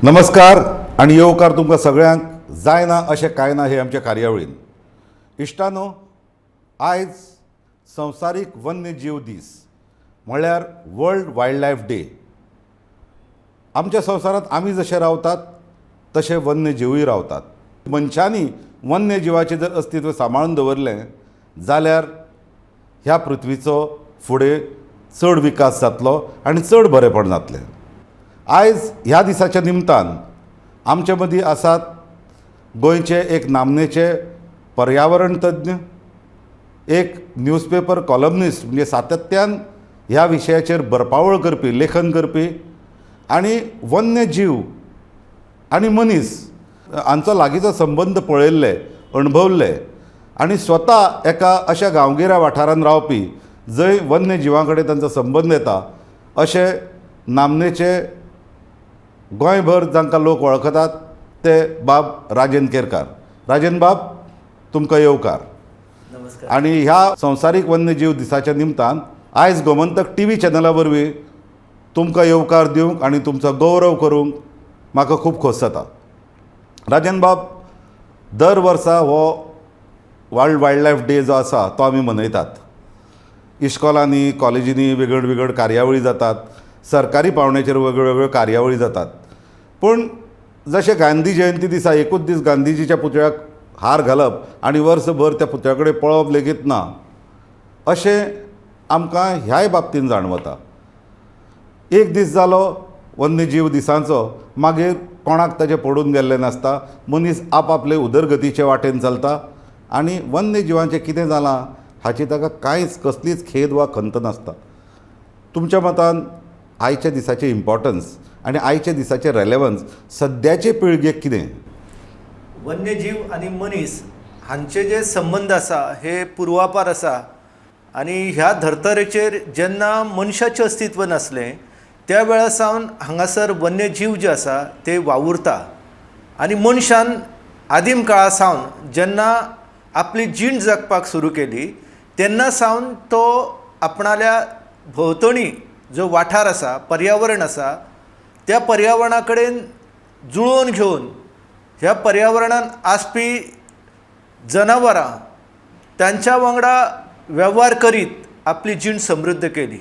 नमस्कार आणि येवकार तुमकां सगळ्यांक जायना अशें कांय ना हे आमच्या कार्यावळीन. इश्टानो, आयज संवसारीक वन्यजीव दीस म्हळ्यार वर्ल्ड वायल्ड लायफ डे. आमच्या संवसारांत आमी जशे रावतात तशे वन्यजीवूय रावतात. मनशांनी वन्यजिवाचें जर अस्तित्व सांबाळून दवरलें जाल्यार ह्या पृथ्वीचो फुडें चड विकास जातलो आनी चड बरेंपण जातलें. आयज ह्या दिसाच्या निमतान आमचे मदीं आसात गोंयचे एक नामनेचे पर्यावरण तज्ञ, एक न्यूजपेपर कॉलमनिस्ट म्हणजे सातत्यान ह्या विशयाचेर बरपावळ करपी, लेखन करपी आनी वन्यजीव आनी मनीस हांचो लागींचो संबंद पळयल्ले, अणभवले आनी स्वता एका अशा गांवगिऱ्या वाठारांत रावपी जंय वन्यजिवां कडेन तांचो संबंद येता अशे नामनेचे गोंयभर जांकां लोक वळखतात ते बाब राजेंद्र केरकार. राजेंद्र बाब, तुमकां येवकार. नमस्कार. आनी ह्या संवसारीक वन्यजीव दिसाच्या निमतान आयज गोमंतक टीव्ही चॅनला वरवीं तुमकां येवकार दिवंक आनी तुमचो गौरव करूंक म्हाका खूब खोस जाता. राजेंद्र बाब, दर वर्सा हो वर्ल्ड वायल्ड लायफ डे जो आसा तो आमी मनयतात. इश्कॉलांनी, कॉलेजींनी वेगळ्यो कार्यावळी जातात, सरकारी पावंड्याचेर वेगळ्यो कार्यावळी जातात. पूण जशें गांधी जयंती दिसा एकूच दीस गांधीजीच्या पुतळ्याक हार घालप आनी वर्सभर त्या पुतळ्या कडेन पळप लेगीत ना, अशें आमकां ह्याय बाबतींत जाणवता. एक दीस जालो वन्यजीव दिसाचो, मागीर कोणाक ताचें पडून गेल्लें नासता. मनीस आपआपले उदरगतीचे वाटेन चलता आनी वन्यजिवांचें कितें जालां हाची ताका कांयच कसलीच खेद वा खंत नासता. तुमच्या मतान आयच्या दिसाचें इम्पॉर्टन्स आनी आयच्या दिसाचें रेलेवन्स सद्याचे पिळगेक कितें? वन्यजीव आणि मनीस हांचे जे संबंध आसा हे पुर्वापार आसा आनी ह्या धर्तरेचेर जेन्ना मनशाचें अस्तित्व नासलें त्या वेळा सावन हांगासर वन्यजीव जे आसा ते वावुरता. आनी मनशान आदीम काळा सावन जेन्ना आपली जीण जगपाक सुरू केली तेन्ना सावन तो आपणाल्या भोंवतणी जो वाठार आसा, पर्यावरण आसा, त्या पर्यावरणा कडेन जुळोवन घेवन ह्या पर्यावरणान आसपी जनावरां तांच्या वांगडा वेव्हार करीत आपली जीण समृद्ध केली.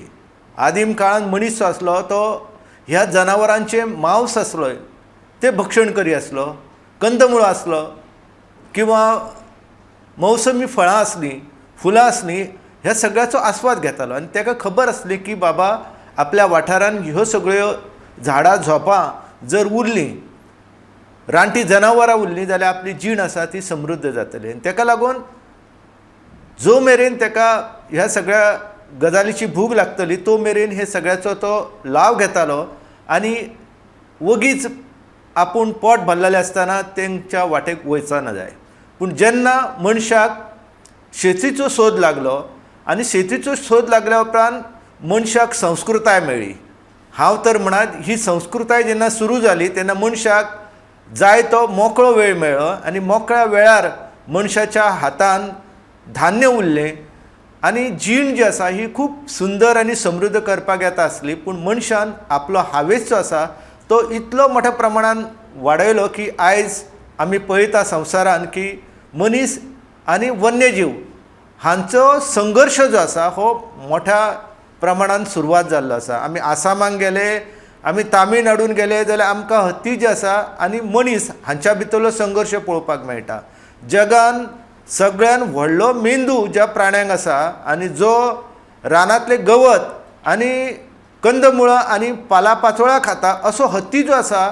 आदीम काळान मनीस जो आसलो तो ह्या जनावरांचे मांस आसलो ते भक्षण करी आसलो, कंदमुळां आसलो किंवा मौसमी फळां आसलीं, फुलां आसलीं, ह्या सगळ्याचो आस्वाद घेतालो. आनी ताका खबर आसली की बाबा आपल्या वाठारान ह्यो सगळ्यो झाडां झोपां जर उरलीं, रानटी जनावरां उरलीं जाल्यार आपली जीण आसा ती समृद्ध जातली. आनी ताका लागून जो मेरेन ताका ह्या सगळ्या गजालीची भूक लागतली तो मेरेन हे सगळ्याचो तो लाव घेतालो आनी वगीच आपूण पोट भरलेलें आसतना तेंच्या वाटेक वयचा ना जाय. पूण जेन्ना मनशाक शेतीचो सोद लागलो आनी शेतीचो सोद लागल्या उपरांत मनशाक संस्कृताय मेळ्ळी. हांव तर म्हणत ही संस्कृताय जेन्ना सुरू जाली तेन्ना मनशाक जाय तो मोकळो वेळ मेळ्ळो आनी मोकळ्या वेळार मनशाच्या हातान धान्य उरलें आनी जीण जी आसा ही खूब सुंदर आनी समृद्ध करपाक येता आसली. पूण मनशान आपलो हावेस जो आसा तो इतलो मोठ्या प्रमाणान वाडयलो की आयज आमी पळयता संवसारान की मनीस आनी वन्यजीव हांचो संघर्श जो आसा हो मोठ्या प्रमाणान सुरवात जाल्लो आसा. आमी आसामाक गेले, आमी तामिळनाडून गेले जाल्यार आमकां हत्ती जी आसा आनी मनीस हांच्या भितरलो संघर्श पळोवपाक मेळटा. जगान सगळ्यान व्हडलो मेंदू ज्या प्राण्यांक आसा आनी जो रानांतले गवत आनी कंदमुळां आनी पालापाचोळां खाता असो हत्ती जो आसा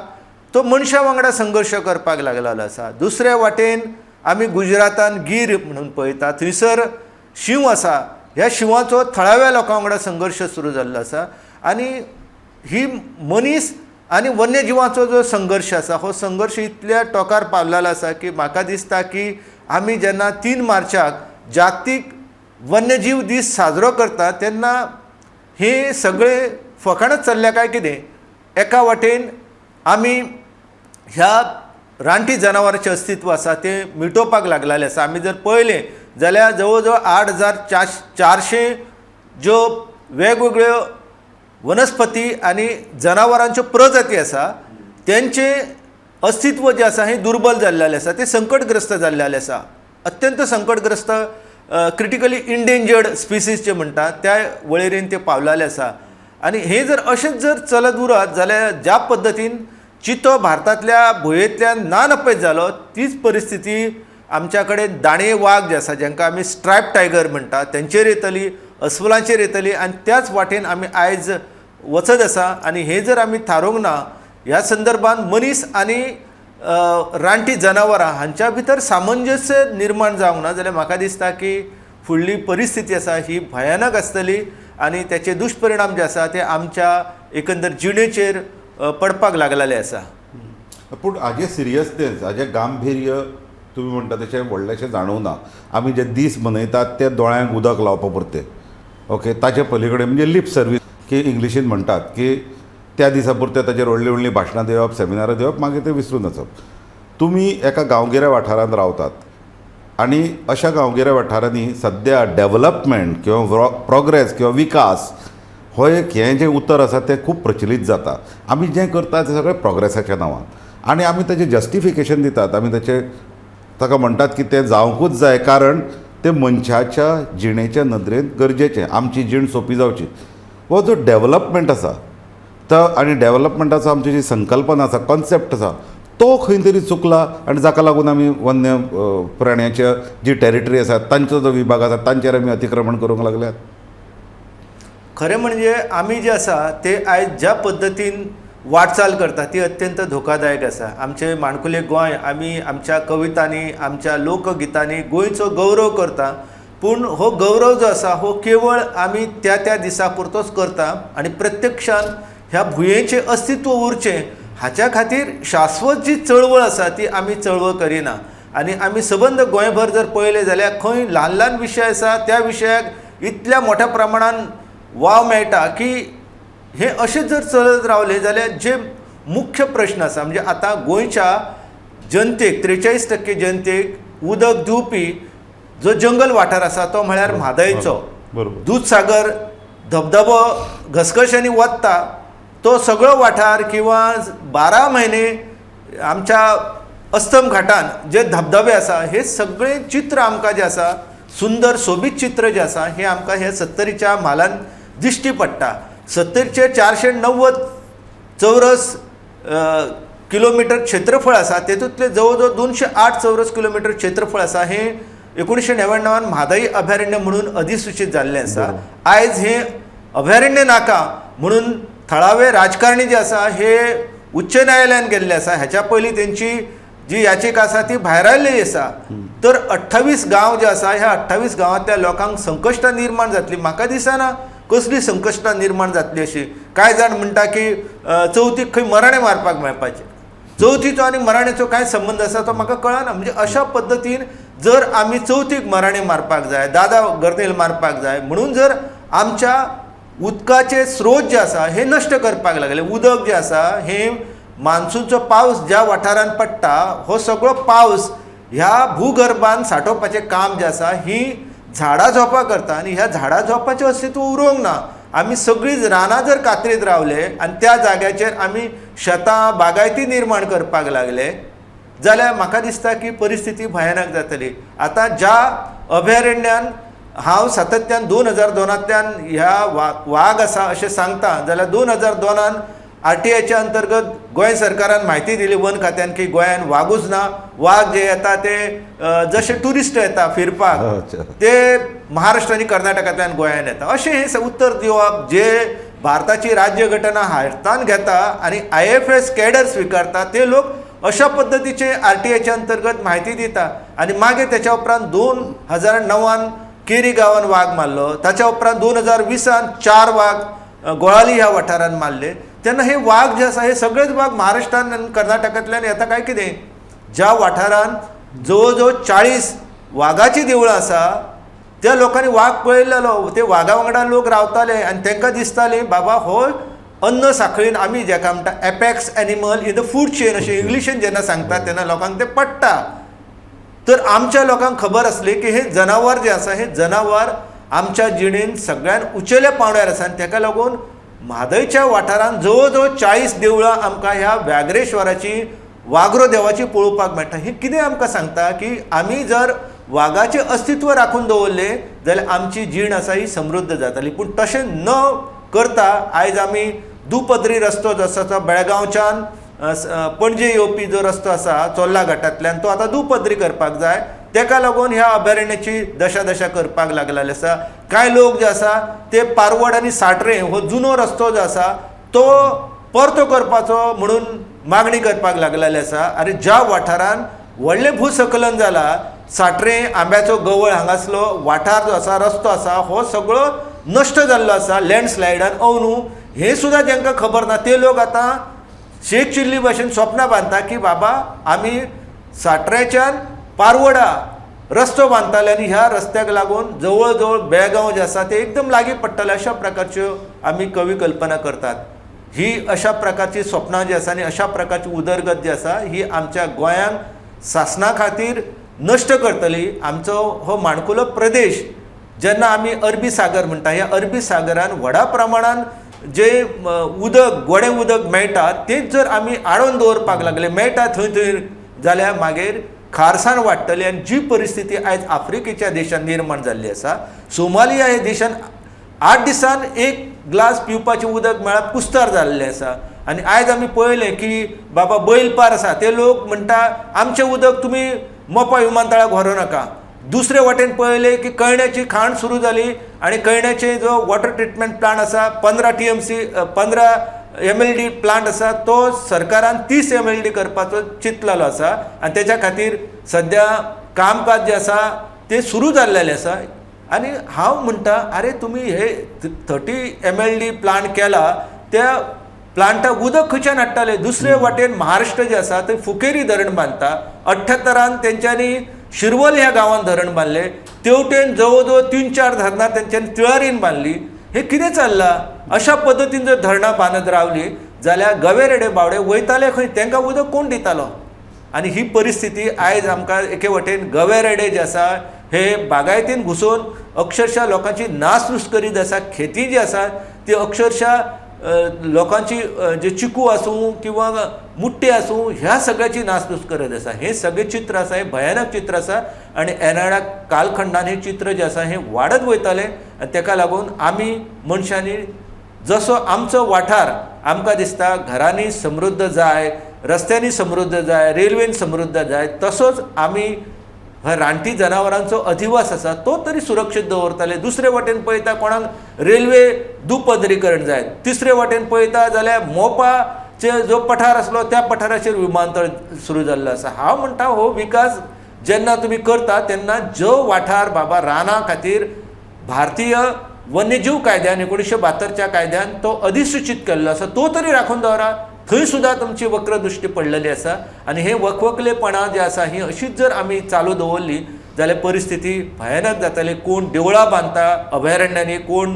तो मनशा वांगडा संघर्श करपाक लागलेलो आसा. दुसऱ्या वाटेन आमी गुजरातान गीर म्हणून पळयता, थंयसर शिव आसा. ह्या शिवाचो थळाव्या लोकां वांगडा संघर्श सुरू जाल्लो आसा. आनी ही मनीस आनी वन्यजिवांचो जो संघर्श आसा हो संघर्श इतल्या टोकार पावलेलो आसा की म्हाका दिसता की आमी जेन्ना 3 मार्चाक जागतीक वन्यजीव दीस साजरो करता तेन्ना हे सगळे फकाणच चल्ल्या काय कितें? एका वाटेन आमी ह्या रानटी जनावरांचें अस्तित्व आसा तें मिटोवपाक लागलेलें आसा. आमी जर पळयलें जाल्यार जवळ जवळ 8,400 ज्यो वेगवेगळ्यो वनस्पती आणि जनावरांच्यो प्रजाती आसा त्यांचे अस्तित्व जे आसा हें दुर्बल जाल्लेलें आसा, ते संकटग्रस्त जाल्लेलें आसा, अत्यंत संकटग्रस्त, क्रिटिकली इंडेंजर्ड स्पिसीस जे म्हणटात त्या वळेरेन ते पावलेले आसा. आनी हे जर अशेंच जर चलत उरत जाल्यार ज्या पद्दतीन चितो भारतांतल्या भुंयेंतल्यान ना नपयत जालो, तीच परिस्थिती आमच्या कडेन दाणे वाग जे आसा, जांकां आमी स्ट्रायप टायगर म्हणटात, तेंचेर येतली, अस्वलांचेर येतली. आनी त्याच वाटेन आमी आयज वचत आसा. आनी हे जर आमी थारोवंक ना, ह्या संदर्भात मनीस आनी रानटी जनावरां हांच्या भितर सामंजस्य निर्माण जावंक ना जाल्यार म्हाका दिसता की फुडली परिस्थिती आसा ही भयानक आसतली आनी त्याचे दुश्परिणाम जे आसा ते आमच्या एकंदर जिणेचेर पडपाक लागलेले आसा. पूण हाजें सिरियसनेस, हाजें गांभीर्य तुमी म्हणटा तशें व्हडलेशें जाणवना. आमी जे दीस मनयतात ते दोळ्यांक उदक लावपा पुरते, ओके, ताचे पलीकडे म्हणजे लिप सर्वीस की इंग्लिशीन म्हणटात की त्या दिसा पुरते ताचेर व्हडलीं व्हडलीं भाशणां दिवप, सेमिनारां दिवप, मागीर ते विसरून वचप. तुमी एका गांवगिऱ्या वाठारांत रावतात आनी अशा गांवगिऱ्या वाठारांनी सद्या डेव्हलपमेंट किंवा प्रोग्रेस किंवा विकास हो एक हें जें उतर आसा तें खूब प्रचलीत जाता. आमी जें करतात तें सगळें प्रोग्रेसाच्या नांवान आनी आमी ताचें जस्टिफिकेशन दितात. आमी ताका म्हणटात की तें जावंकूच जाय कारण तें मनशाच्या जिणेच्या नदरेन गरजेचें, आमची जीण सोंपी जावची. हो जो डेव्हलपमेंट आसा तो आनी डेव्हलपमेंटाचो आमची जी संकल्पना आसा, कॉन्सेप्ट आसा, तो खंय तरी चुकला आनी जाका लागून आमी वन्य प्राण्याच्या जी टेरिटरी आसा तांचो जो विभाग आसा तांचेर आमी अतिक्रमण करूंक लागल्यात. खरें म्हणजे आमी जे आसा ते आयज ज्या पद्दतीन वाटचाल करता ती अत्यंत धोकादायक आसा. आमचे माणकुलें गोंय आमी आमच्या कवितांनी, आमच्या लोकगितांनी गोंयचो गौरव करता, पूण हो गौरव जो आसा हो केवळ आमी त्या त्या दिसा पुरतोच करता आनी प्रत्यक्षान ह्या भुंयेचें अस्तित्व उरचें हाच्या खातीर शाश्वत जी चळवळ आसा ती आमी चळवळ करिना. आनी आमी सबंद गोंयभर जर पळयलें जाल्यार खंय ल्हान ल्हान विशय आसा त्या विशयाक इतल्या मोठ्या प्रमाणान वाव मेळटा की हे अशें जर चलत रावले जाल्यार जे मुख्य प्रश्न आसा म्हणजे आतां गोंयच्या जनतेक 43% जनतेक उदक दिवपी जो जंगल वाठार आसा तो म्हळ्यार म्हादयचो. बरोबर. दूदसागर धबधबो घसघश्यांनी वत्ता तो सगळो वाठार किंवा 12 म्हयने आमच्या अस्तम घाटान जे धबधबे आसा हे सगळे चित्र आमकां जे आसा सुंदर सोबीत चित्र जे आसा हे आमकां हे 70च्या म्हालान दिश्टी पडटा. 70चे 490 चौरस किलोमिटर क्षेत्रफळ आसा, तेतूंतले जवळ जवळ 208 चौरस किलोमिटर क्षेत्रफळ आसा हे 1999 म्हादई अभयारण्य म्हणून अधिसूचित जाल्लें आसा. आयज हे अभयारण्य नाका म्हणून थळावे राजकारणी जे आसा हे उच्च न्यायालयान गेल्ले आसा. हेच्या पयलीं तेंची जी याचिका आसा ती भायर आयिल्ली आसा. तर 28 गांव जे आसा ह्या 28 गांवांतल्या लोकांक संकश्टां निर्माण जातली. म्हाका दिसना कसली संकश्टां निर्माण जातली अशी. कांय जाण म्हणटा की चवथीक खंय मराणें मारपाक मेळपाचें. चवथीचो आनी मराणेचो कांय संबंद आसा तो म्हाका कळना. म्हणजे अशा पद्दतीन जर आमी चवथीक मराणें मारपाक जाय, दादा गर्नेल मारपाक जाय म्हणून जर आमच्या उदकाचे स्रोत जे आसा हे नश्ट करपाक लागले. उदक जे आसा हे मान्सूनचो पावस ज्या वाठारांत पडटा हो सगळो पावस ह्या भूगर्भान सांठोवपाचें काम जे आसा ही झाडां झोपां करता आनी ह्या झाडां झोपाचें अस्तित्व उरोवंक ना. आमी सगळीं रानां जर कातरीत रावले आनी त्या जाग्याचेर आमी शेतां बागायती निर्माण करपाक लागले जाल्यार म्हाका दिसता की परिस्थिती भयानक जातली. आतां ज्या अभयारण्यान हांव सातत्यान 2002तल्यान ह्या वाग आसा अशें सांगता जाल्यार 2002 RTIच्या अंतर्गत गोंय सरकारान म्हायती दिली वन खात्यान की गोंयान वागूच ना. वाग जे येता ते जशे ट्युरिस्ट येता फिरपाक ते महाराष्ट्र आनी कर्नाटकांतल्यान गोंयान येता अशें हें उत्तर दिवप जे भारताची राज्य घटना हातान घेता आनी IFS कॅडर स्विकारता ते लोक अशा पद्दतीचे RTIच्या अंतर्गत म्हायती दिता. आनी मागीर तेच्या उपरांत 2009 केरी गांवान वाग मारलो. ताच्या उपरांत 2020 4 वाग गोळाली ह्या वाठारान मारले. तेन्ना हे वाग जे आसा हे सगळेच वाग महाराष्ट्रान आनी कर्नाटकांतल्यान येता काय कितें. ज्या वाठारान जवळ जवळ 40 वागाची देवळां आसा त्या लोकांनी वाग पळयलेलो. ते वागा वांगडा लोक रावताले आनी तांकां दिसतालें बाबा हो अन्न साखळीन आमी जेका म्हणटा apex animal in the food chain अशें इंग्लिशीन जेन्ना सांगतात तेन्ना लोकांक ते पडटा. तर आमच्या लोकांक खबर आसली की हे जनावर जे आसा हे जनावर आमच्या जिणेन सगळ्यान उंचेल्या पांवड्यार आसा आनी ताका लागून म्हादयच्या वाठारांत जवळ जवळ 40 देवळां आमकां ह्या व्याघ्रेश्वराची वागरो देवाची पळोवपाक मेळटा. हें कितें आमकां सांगता की आमी जर वाघाचें अस्तित्व राखून दवरलें जाल्यार आमची जीण आसा ही समृद्ध जाताली. पूण तशें न करता आयज आमी दुपदरी रस्तो जो आसा तो बेळगांवच्यान पणजे येवपी जो रस्तो आसा चोर्ला घाटांतल्यान तो आतां दुपदरी करपाक जाय. तेका लागून ह्या अभयारण्याची दशा करपाक लागलेले आसा. कांय लोक जे आसा ते पारवड आनी साटरे हो जुनो रस्तो जो आसा तो परतो करपाचो म्हणून मागणी करपाक लागलेले आसा. आनी ज्या वाठारांत व्हडलें भूस्खलन जालां, साटरे आंब्याचो गवळ हांगासलो वाठार जो आसा रस्तो आसा हो सगळो नश्ट जाल्लो आसा लँडस्लायडान अवनू. हें सुद्दां जांकां खबर ना ते लोक आतां शेख चिल्ली भाशेन स्वप्नां बांदता की बाबा आमी साटऱ्याच्यान पारवडा रस्तो बांदताले आनी ह्या रस्त्याक लागून जवळ जवळ बेळगांव जे आसा ते एकदम लागीं पडटले अशा प्रकारच्यो आमी कवी कल्पना करतात. ही अशा प्रकारची स्वप्नां जी आसा आनी अशा प्रकारची उदरगत जी आसा ही आमच्या गोंयांक शासना खातीर नश्ट करतली. आमचो हो माणकुलो प्रदेश जेन्ना आमी अरबी सागर म्हणटा ह्या अरबी सागरान व्हडा प्रमाणान जे उदक गोडें उदक मेळटा तेच जर आमी आडोवन दवरपाक लागले मेळटा थंय जाल्यार मागीर खारसाण वाडटली. आनी जी परिस्थिती आयज आफ्रिकेच्या देशांत निर्माण जाल्ली आसा, सोमालिया ह्या देशान 8 दिसान 1 ग्लास पिवपाचें उदक मेळप कुस्तार जाल्लें आसा. आनी आयज आमी पळयलें की बाबा बैलपार आसा ते लोक म्हणटा आमचें उदक तुमी मोपा विमानतळाक व्हरू नाका. दुसरे वाटेन पळयलें की कळण्याची खाण सुरू जाली आनी कळण्याचे जो वॉटर ट्रिटमेंट प्लांट आसा 15 TMC 15 MLD प्लांट आसा तो सरकारान 30 MLD करपाचो चिंतलेलो आसा. आनी तेच्या खातीर सद्या कामकाज जे आसा ते सुरू जाल्लेलें आसा. आनी हांव म्हणटा अरे तुमी हे 30 MLD प्लांट केला त्या प्लांटाक उदक खंयच्यान हाडटाले. दुसरे वाटेन महाराष्ट्र जे आसा थंय फुकेरी धरण बांदता. 78 तेंच्यांनी शिरवल ह्या गांवांत धरण बांदलें. तेवटेन जवळ जवळ 3-4 धरणां तेंच्यांनी तिळारीन बांदली. हे कितें चल्लां? अशा पद्दतीन जर धरणां बांदत रावली जाल्यार गवेरेडे बावडे वयताले खंय तांकां उदक कोण दितालो? आनी ही परिस्थिती आयज आमकां एके वटेन गवेरेडे जे आसा हे बागायतीन घुसून अक्षरशः लोकांची नासधूस करीत आसा. खेती जी आसा ती अक्षरशः लोकांची जे चिकू आसूं किंवा मुट्टे आसूं ह्या सगळ्याची नासधूस करत आसा. हे सगळें चित्र आसा हे भयानक चित्र आसा. आनी येणाऱ्या कालखंडान हे चित्र जे आसा हे वाडत वयतलें. आनी ताका लागून आमी मनशांनी जसो आमचो वाठार आमकां दिसता घरांनी समृद्ध जाय, रस्त्यांनी समृद्ध जाय, रेल्वेन समृद्ध जाय, तसोच आमी रानटी जनावरांचो अधिवास आसा तो तरी सुरक्षीत दवरताले. दुसरे वटेन पळयता कोणाक रेल्वे दुपदरीकरण जाय. तिसरे वटेन पळयता जाल्यार मोपाचे जो पठार आसलो त्या पठाराचेर विमानतळ सुरू जाल्लो आसा. हांव म्हणटा हो विकास जेन्ना तुमी करता तेन्ना जो वाठार बाबा रानां खातीर भारतीय वन्यजीव कायद्यान 1972च्या कायद्यान तो अधिसूचित केल्लो आसा तो तरी राखून दवरा. थंय सुद्दां तुमची वक्रदृश्टी पडलेली आसा. आनी हे वखवकलेपणां जे आसा ही अशीच जर आमी चालू दवरली जाल्यार परिस्थिती भयानक जातली. कोण देवळां बांदता अभयारण्यांनी, कोण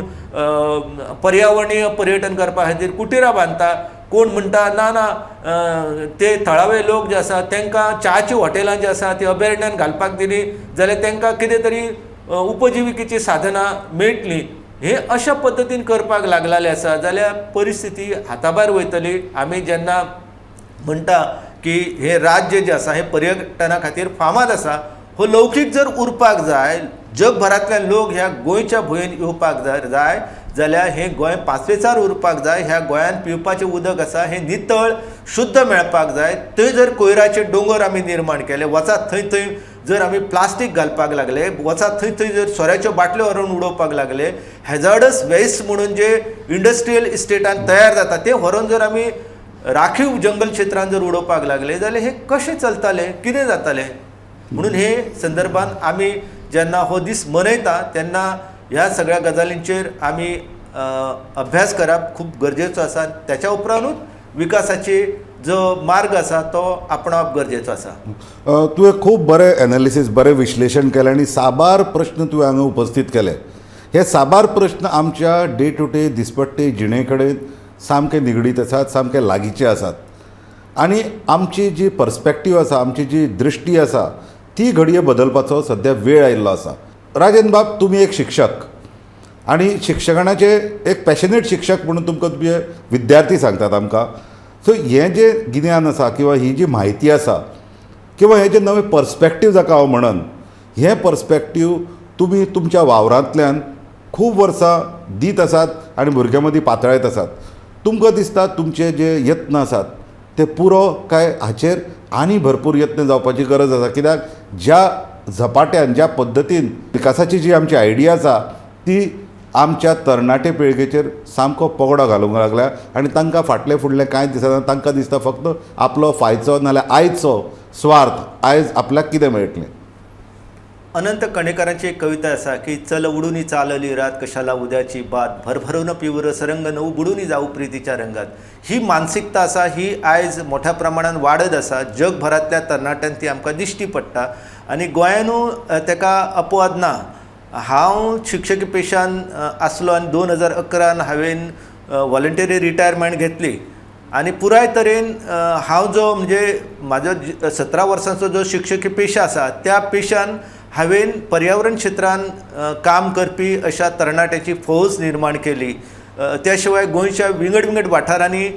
पर्यावरणीय पर्यटन करपा खातीर कुटिरां बांदता, कोण म्हणटा ना ना ते थळावे लोक जे आसा तांकां च्याची हॉटेलां जी आसा ती अभयारण्यान घालपाक दिली जाल्यार तांकां कितें तरी उपजिविकेची साधनां मेळटलीं. हे अशा पद्दतीन करपाक लागलेले आसा जाल्यार परिस्थिती हाताभायर वयतली. आमी जेन्ना म्हणटा की हे राज्य जे आसा हे पर्यटना खातीर फामाद आसा, हो लौकीक जर उरपाक जाय, जगभरांतल्यान लोक ह्या गोंयच्या भुंयेन येवपाक जाय जाल्यार हे गोंय पांचवेचार उरपाक जाय. ह्या गोंयांत पिवपाचें उदक आसा हे नितळ शुद्ध मेळपाक जाय. थंय जर कोयराचे दोंगर आमी निर्माण केले, वचात थंय जर आमी प्लास्टीक घालपाक लागले, वचात थंय जर सोऱ्याच्यो बाटल्यो व्हरून उडोवपाक लागले, हॅझार्डस वेस्ट म्हणून जे इंडस्ट्रियल इस्टेटान तयार जाता ते व्हरून जर आमी राखीव जंगल क्षेत्रांत जर उडोवपाक लागले जाल्यार हे कशें चलतलें, कितें जातलें? म्हणून हे संदर्भांत आमी जेन्ना हो दीस मनयता तेन्ना ह्या सगळ्या गजालींचेर आमी अभ्यास करप खूब गरजेचो आसा. त्याच्या उपरांतूच विकासाचे जो मार्ग आसा तो आपणावप गरजेचो आसा. तुवें खूब बरें एनालिसीस बरें विश्लेशण केलें आनी साबार प्रश्न तुवें हांगा उपस्थित केले. हे साबार प्रश्न आमच्या डे टू डे दिसपट्टे जिणे कडेन सामके निगडीत आसात, सामके लागींचे आसात. आनी आमची जी पर्स्पेक्टीव आसा, आमची जी दृश्टी आसा ती घडये बदलपाचो सद्या वेळ आयिल्लो आसा. राजेंद्र बाब, तुमी एक शिक्षक आनी शिक्षणाचे एक पॅशनेट शिक्षक म्हणून तुमकां तुमचे विद्यार्थी सांगतात आमकां. सो हें जें गिन्यान आसा किंवा ही जी म्हायती आसा किंवा हे जे नवे पर्स्पेक्टीव जाका हांव म्हणन, हे पर्स्पेक्टीव तुमी तुमच्या वावरांतल्यान खूब वर्सां दीत आसात आनी भुरग्यां मदीं पातळायत आसात. तुमकां दिसता तुमचे जे यत्न आसात ते पुरो काय हाचेर आनी भरपूर यत्न जावपाची गरज आसा, कित्याक ज्या झपाट्यान ज्या पद्दतीन विकासाची जी आमची आयडिया आसा ती आमच्या तरणाटे पिळगेचेर सामको पगडो घालूंक लागल्या आनी तांकां फाटले फुडले कांय दिसना. तांकां दिसता फक्त आपलो फायचो नाल्यार आयचो स्वार्थ, आयज आपल्याक कितें मेळटलें. अनंत कणेकरांची एक कविता असा की चल उडूनी चालली रात कशाला उद्याची बात भरभरून पिवर सरंग नऊ बुडूनी जाऊ प्रीतीच्या रंगात. ही मानसिकता असा ही आयज मोठ्या प्रमाणात वाढत असा. जगभरातल्या तरणाट्यांक ती आमकां दिश्टी पडटा आनी गोंयानू तेका अपवाद ना. हांव शिक्षकी पेशान आसलो आनी 2011 हांवें वॉलंटरी रिटायरमेंट घेतली आनी पुराय तरेन हांव जो म्हणजे म्हाजो 17 वर्सांचो जो शिक्षकी पेशा आसा त्या पेशान हांवें पर्यावरण क्षेत्रान काम करपी अशा तरणाट्याची फौज निर्माण केली. त्या शिवाय गोंयच्या विंगड विंगड वाठारांनी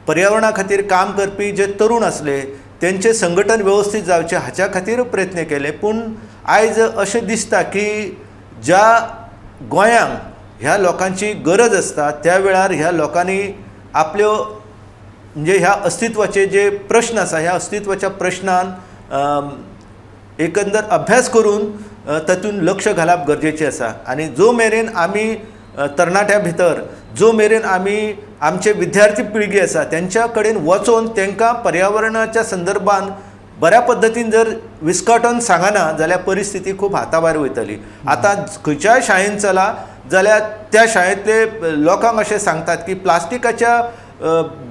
पर्यावरणा खातीर काम करपी जे तरूण आसले तेंचे संघटन वेवस्थीत जावचे हाच्या खातीर प्रयत्न केले. पूण आयज अशें दिसता की ज्या गोंयांक ह्या लोकांची गरज आसता त्या वेळार ह्या लोकांनी आपल्यो म्हणजे ह्या अस्तित्वाचे जे प्रश्न आसा ह्या अस्तित्वाच्या प्रश्नान एकंदर अभ्यास करून तातूंत लक्ष घालप गरजेचें आसा. आनी जो मेरेन आमी तरणाट्या भितर जो मेरेन आमी आमचे विद्यार्थी पिळगी आसा त्यांच्या कडेन वचून तांकां पर्यावरणाच्या संदर्भान बऱ्या पद्दतीन जर विस्कटोवन सांगना जाल्यार परिस्थिती खूब हाताभायर वयतली. आतां खंयच्याय शाळेंत चला जाल्यार त्या शाळेंतले लोकांक अशें सांगतात की प्लास्टिकाच्या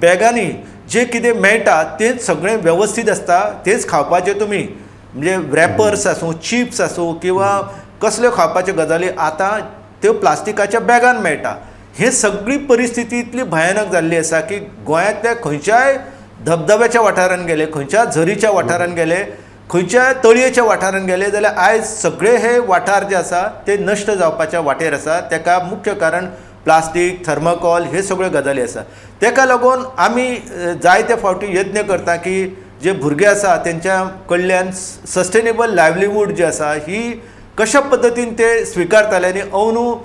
बॅगांनी जे कितें मेळटा तेंच सगळें वेवस्थीत आसता, तेंच खावपाचें तुमी. म्हणजे रॅपर्स आसूं चिप्स आसूं किंवा कसल्यो खावपाच्यो गजाली आतां त्यो प्लास्टिकाच्या बॅगान मेळटा. हे सगळी परिस्थिती इतली भयानक जाल्ली आसा की गोंयांतल्या खंयच्याय धबधब्याच्या वाठारांत गेले, खंयच्या झरीच्या वाठारांत गेले, खंयच्याय तळयेच्या वाठारांत गेले जाल्यार आयज सगळे हे वाठार जे आसा ते नश्ट जावपाच्या वाटेर आसा. ताका मुख्य कारण प्लास्टीक, थर्माकोल हे सगळ्यो गजाली आसा. ताका लागून आमी जायते फावटी यत्न करता की जे भुरगे आसा तेंच्या कडल्यान सस्टेनेबल लायवलीहूड जी आसा ही कशा पद्दतीन ते स्विकारताले. आनी अंदू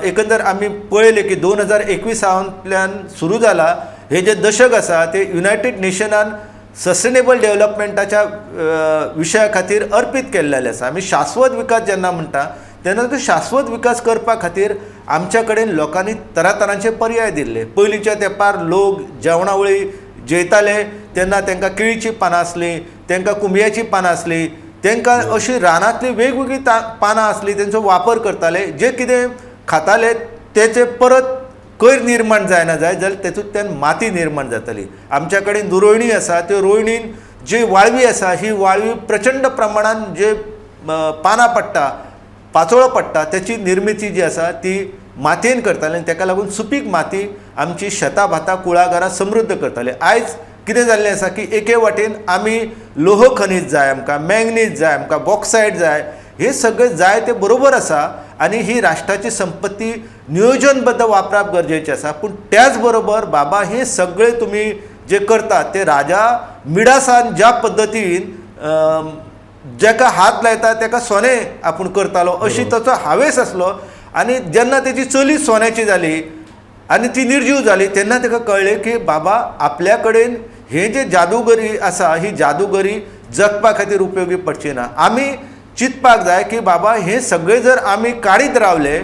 एकंदर आमी पळयलें की 2021 सुरू जाला हे जे दशक आसा ते युनायटेड नेशनान सस्टेनेबल डेव्हलपमेंटाच्या विशया खातीर अर्पीत केल्लेलें आसा. आमी शाश्वत विकास जेन्ना म्हणटा तेन्ना तो शाश्वत विकास करपा खातीर आमच्या कडेन लोकांनी तरातरांचे पर्याय दिल्ले. पयलींच्या तेंपार लोक जेवणा वेळी जेयताले तेन्ना तांकां केळीची पानां आसलीं, तांकां कुंभयाची पानां आसलीं, तांकां अशीं रानांतली वेगवेगळी पानां आसलीं तांचो वापर करताले. जे कितें खाताले तेचे परत कोयर निर्माण जायना जाय जाल्यार तेतूंतल्यान माती निर्माण जातली. आमच्या कडेन रोयणी आसा त्यो रोयणीन जी वाळवी आसा ही वाळवी प्रचंड प्रमाणान जे पानां पडटा पाचोळो पडटा त्याची निर्मिती जी आसा ती मातयेन करताले आनी ताका लागून सुपीक माती आमची शेतां भातां कुळागरां समृद्ध करताले. आयज कितें जाल्लें आसा की एके वाटेन आमी लोह खनीज जाय, आमकां मँगनीज जाय, आमकां बॉक्सायड जाय, हे सगळें जाय ते बरोबर आसा आनी ही राष्ट्राची संपत्ती नियोजनबद्ध वापरप गरजेचें आसा. पूण त्याच बरोबर बाबा हे सगळें तुमी जे करतात ते राजा मिडासान ज्या पद्दतीन जेका हात लायता तेका सोने आपूण करतालो अशी ताचो हावेस आसलो. आनी जेन्ना तेची चली सोन्याची जाली आनी ती निर्जीव जाली तेन्ना ताका कळ्ळें की बाबा आपल्या कडेन हे जे जादूगरी आसा ही जादूगरी जगपा खातीर उपयोगी पडची ना. आमी चिंतपाक जाय की बाबा हे सगळे जर आमी काडीत रावले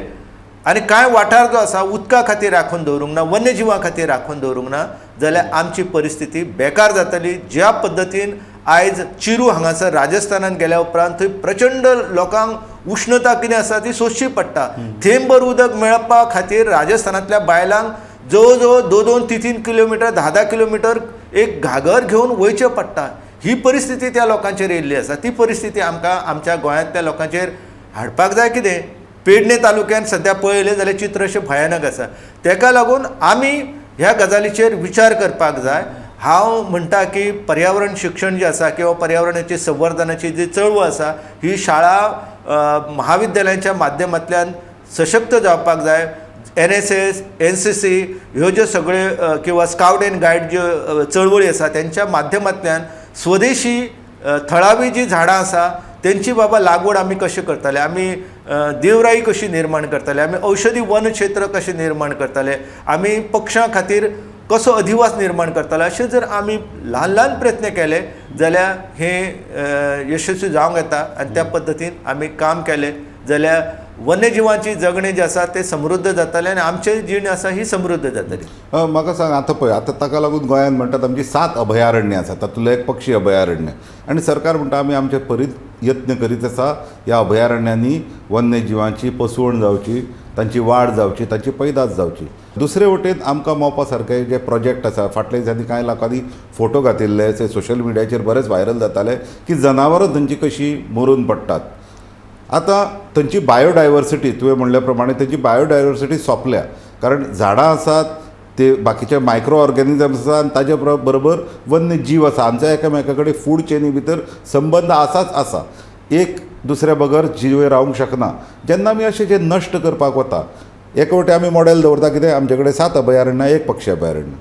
आनी कांय वाठार जो आसा उदका खातीर राखून दवरूंक ना, वन्यजिवां खातीर राखून दवरूंक ना जाल्यार आमची परिस्थिती बेकार जातली. ज्या पद्दतीन आयज चिरू हांगासर राजस्थानान गेल्या उपरांत थंय प्रचंड लोकांक उश्णता कितें आसा ती सोंसची पडटा. थेंबर उदक मेळपा खातीर राजस्थानांतल्या बायलांक जवळ जवळ 2-3 किलोमिटर 10 किलोमिटर एक घागर घेवन वयचें पडटा. ही परिस्थिती त्या लोकांचेर येयल्ली आसा. ती परिस्थिती आमकां आमच्या गोंयांतल्या लोकांचेर हाडपाक जाय. कितें पेडणे तालुक्यान सद्या पळयलें जाल्यार चित्र अशें भयानक आसा. ताका लागून आमी ह्या गजालीचेर विचार करपाक जाय. हांव म्हणटा की पर्यावरण शिक्षण जें आसा किंवा पर्यावरणाची संवर्धनाची जी चळवळ आसा ही शाळा महाविद्यालयांच्या माध्यमांतल्यान सशक्त जावपाक जाय. NSS, NCC ह्यो ज्यो सगळे किंवा स्काउट एंड गायड ज्यो चळवळी आसा त्यांच्या माध्यमांतल्यान स्वदेशी थळावी जी झाडां आसा त्यांची बाबा लागवड आमी कशी करतले, आमी देवराई कशी निर्माण करतले, आमी औषधी वन क्षेत्र कशें निर्माण करतले, आमी पक्षां खातीर कसो अधिवास निर्माण करतले, अशें जर आमी ल्हान ल्हान प्रयत्न केले जाल्यार हे यशस्वी जावंक येता. आनी त्या पद्दतीन आमी काम केलें जाल्यार वन्यजीवांची जगणी जी आसा ते समृद्ध जातले आनी आमचें जीण आसा ही समृद्ध जातली. म्हाका सांग, आतां पळय, आतां ताका लागून गोंयांत म्हणटात आमची 7 अभयारण्यां आसात, तातूंतलें एक पक्षी अभयारण्य, आनी सरकार म्हणटा आमी आमचे परीत यत्न करीत आसा ह्या अभयारण्यांनी वन्यजीवांची पसवण जावची, तांची वाड जावची, तांची पैदास जावची. दुसरे वटेन आमकां मोपा सारके जे प्रोजेक्ट आसा, फाटल्या दिसांनी कांय लोकांनी फोटो घातिल्ले ते सोशल मिडियाचेर बरेच व्हायरल जाताले की जनावरां थंयची कशी मरून पडटात. आतां थंयची बायोडायवर्सिटी तुवें म्हणल्या प्रमाणे तेंची बायोडायवर्सिटी सोंपल्या, कारण झाडां आसात, ते बाकीचे मायक्रो ऑर्गॅनिजम्स आसा आनी ताजे बरोबर वन्य जीव आसा. आमचो एकामेका कडेन फूड चेनी भितर संबंद आसाच आसा. एक दुसऱ्या बगर जीव रावंक शकना. जेन्ना आमी अशें जे नश्ट करपाक वता, एका वटेन आमी मॉडेल दवरता कितें, आमचे कडेन 7 अभयारण्यां, 1 पक्षी अभयारण्य.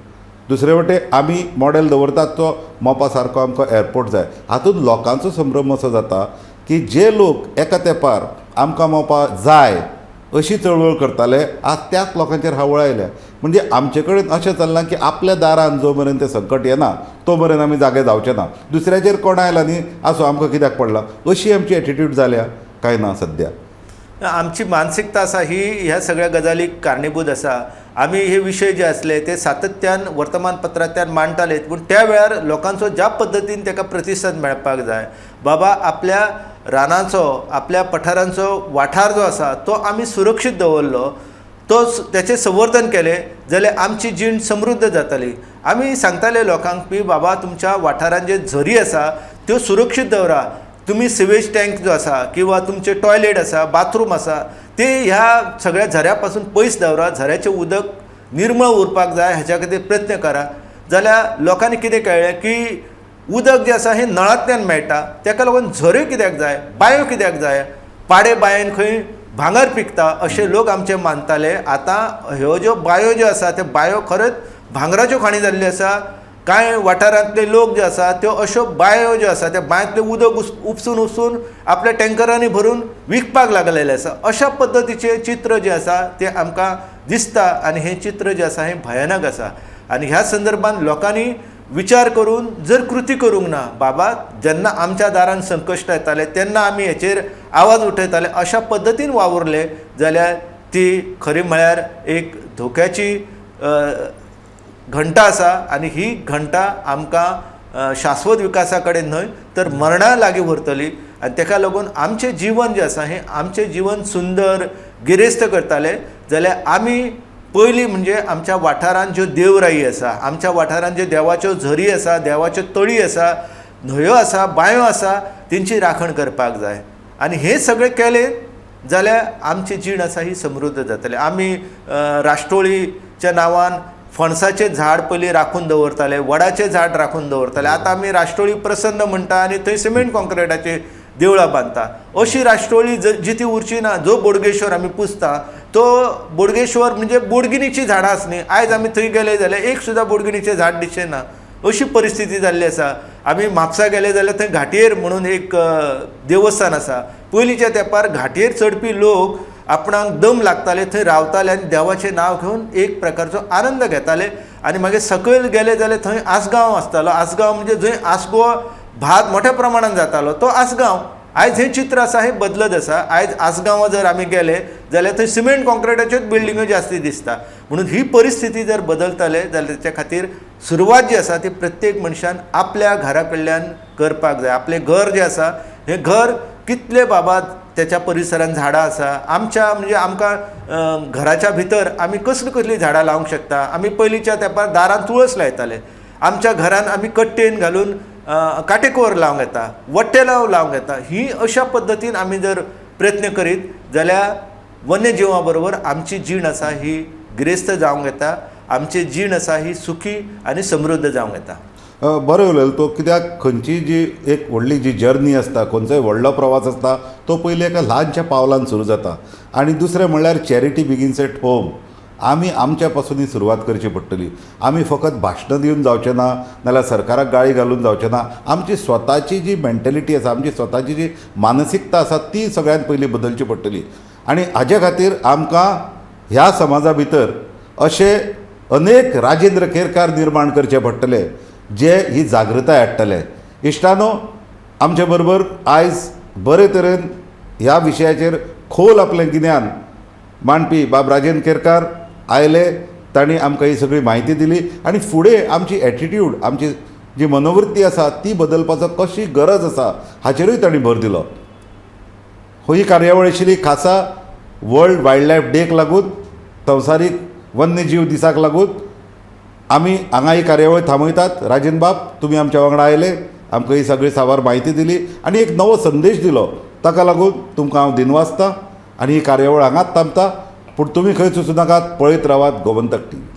दुसरे वटेन आमी मॉडेल दवरतात तो मोपा सारको आमकां एअरपोर्ट जाय. हातूंत लोकांचो संभ्रम असो जाता की जे लोक एका तेंपार आमकां मोपा जाय अशी चळवळ करताले, आज त्याच लोकांचेर हावळ आयल्या. म्हणजे आमचे कडेन अशें चल्लां की आपल्या दारान जो मेरेन तें संकट येना तो मेरेन आमी जागे जावचे ना. दुसऱ्याचेर कोण आयला न्ही, आसूं आमकां कित्याक पडला, अशी आमची एटिट्यूड जाल्या काय ना सद्या. आमची मानसिकता आसा ही ह्या सगळ्या गजालीक कारणीभूत आसा. आमी हे विशय जे आसले ते सातत्यान वर्तमानपत्रांतल्यान मांडटाले, पूण त्या वेळार लोकांचो ज्या पद्दतीन ताका प्रतिसाद मेळपाक जाय, बाबा आपल्या रानाचो, आपल्या पठारांचो वाठार जो आसा तो आमी सुरक्षीत दवरलो, तो त्याचें संवर्धन केलें जाल्यार आमची जीण समृद्ध जातली. आमी सांगताले लोकांक की बाबा तुमच्या वाठारांत जे झरी आसा त्यो सुरक्षीत दवरा. तुम्ही सिवेज टँक जो आसा किंवा तुमचे टॉयलेट आसा, बाथरूम आसा ते ह्या सगळ्या झऱ्या पासून पयस दवरा. झऱ्याचें उदक निर्मळ उरपाक जाय हाच्या खातीर प्रयत्न करा. जाल्यार लोकांनी कितें कळ्ळें की उदक जें आसा हें नळांतल्यान मेळटा, ताका लागून झऱ्यो कित्याक जाय, बांयो कित्याक जाय, पाडे बायेन खंय भांगर पिकता अशे लोक आमचे मानताले. आतां ह्यो ज्यो बांयो ज्यो आसा त्यो बांयो खरेंच भांगराच्यो खाणी जाल्ल्यो आसा. कांय वाठारांतले लोक जे आसा त्यो अश्यो बांयो ज्यो आसा त्या बांयांतलें उदक उपसून आपल्या टँकरांनी भरून विकपाक लागलेले आसा. अशा पद्दतीचें चित्र जें आसा तें आमकां दिसता आनी हें चित्र जें आसा हें भयानक आसा. आनी ह्या संदर्भांत लोकांनी विचार करून जर कृती करूंक ना, बाबा जेन्ना आमच्या दारान संकश्ट येताले तेन्ना आमी हेचेर आवाज उठयताले अशा पद्दतीन वावरले जाल्यार ती खरी म्हळ्यार एक धोक्याची घंटा आसा. आनी ही घंटा आमकां शाश्वत विकासा कडेन न्हय तर मरणा लागीं व्हरतली. आनी ताका लागून आमचें जीवन जें आसा हें आमचें जीवन सुंदर गिरेस्त करताले जाल्यार आमी पयलीं म्हणजे आमच्या वाठारांत ज्यो देवराई आसा, आमच्या वाठारांत ज्यो देवाच्यो झरी आसा, देवाच्यो तळी आसा, न्हंयो आसा, बांयो आसा, तेंची राखण करपाक जाय. आनी हें सगळें केलें जाल्यार आमची जीण आसा ही समृद्ध जातली. आमी राष्ट्रोळीच्या नांवान फणसाचें झाड पयलीं राखून दवरताले, वडाचें झाड राखून दवरताले. आतां आमी राष्ट्रोळी प्रसन्न म्हणटा आनी थंय सिमेंट कॉन्क्रिटाची देवळां बांदता. अशी राष्ट्रोळी जिती उरची ना. जो बोडगेश्वर आमी पुजता तो बोडगेश्वर म्हणजे बोडगिनीची झाडां आसा न्ही. आयज आमी थंय गेले जाल्यार एक सुद्दां बोडगिनीचें झाड दिसचें ना. अशी परिस्थिती जाल्ली आसा. आमी म्हापसा गेले जाल्यार थंय घाटयेर म्हणून एक देवस्थान आसा. पयलींच्या तेंपार घाटयेर चडपी लोक आपणाक दम लागताले, थंय रावताले आनी देवाचें नांव घेवन एक प्रकारचो आनंद घेताले. आनी मागीर सकयल गेले जाल्यार थंय आसगांव आसतालो. आसगांव म्हणजे जंय आसगो भात मोठ्या प्रमाणांत जातालो तो आसगांव. आयज हें चित्र आसा हें बदलत आसा. आयज आसगांवां जर आमी गेले जाल्यार थंय सिमेंट कॉन्क्रिटाच्योच बिल्डिंग्यो जास्ती दिसता. म्हणून ही परिस्थिती जर बदलतले जाल्यार तेच्या खातीर सुरवात जी आसा ती प्रत्येक मनशान आपल्या घरा कडल्यान करपाक जाय. आपलें घर जें आसा हें घर कितले बाबा त्याच्या परिसरांत झाडां आसा. आमच्या म्हणजे आमकां घराच्या भितर आमी कसली कसली झाडां लावंक शकता. आमी पयलींच्या तेंपार दारांत तुळस लायताले. आमच्या घरांत आमी कट्टेन घालून काटेकोर लावंक येता, वट्टेलांव लावंक येता. ही अशा पद्दतीन आमी जर प्रयत्न करीत जाल्यार वन्यजिवां बरोबर आमची जीण आसा ही गिरेस्त जावंक येता. आमची जीण आसा ही सुखी आनी समृद्ध जावंक येता. बरो उलयलो तो, कित्याक खंयची जी एक व्हडली जी जर्नी आसता, खंयचोय व्हडलो प्रवास आसता तो पयलीं एका ल्हानशा पावलान सुरू जाता. आनी दुसरें म्हणल्यार चॅरिटी बिगिन्स एट होम. आमी आमच्या पासून सुरवात करची पडटली. आमी फकत भाशणां दिवन जावचें ना, नाल्यार सरकाराक गाळी घालून जावचें ना. आमची स्वताची जी मेंटेलिटी आसा, आमची स्वताची जी मानसिकता आसा ती सगळ्यांत पयलीं बदलची पडटली. आनी हाजे खातीर आमकां ह्या समाजा भितर अशे अनेक राजेंद्र केरकार निर्माण करचे पडटले जे ही जागृताय हाडटले. इश्टानो, आमचे बरोबर आयज बरे तरेन ह्या विशयाचेर खोल आपलें गिन्यान मांडपी बाब राजेंद्र केरकार आयले. तांणी आमकां ही सगळी म्हायती दिली आनी फुडें आमची एटिट्यूड, आमची जी मनोवृत्ती आसा ती बदलपाचो कशी गरज आसा हाचेरूय तांणी भर दिलो. ही कार्यावळ आशिल्ली खासा वर्ल्ड वायल्ड लायफ डेक लागून, संवसारीक वन्यजीव दिसाक लागून. आमी हांगा ही कार्यावळ थांबयतात. राजेंद्र बाब, तुमी आमच्या वांगडा आयले, आमकां ही सगळी साबार म्हायती दिली आनी एक नवो संदेश दिलो. ताका लागून तुमकां हांव दिनवासतां आनी ही कार्यावळ हांगाच थांबता. पूण तुमी खंय वचूं नाकात, पळयत रावात गोमंतक टीव्ही.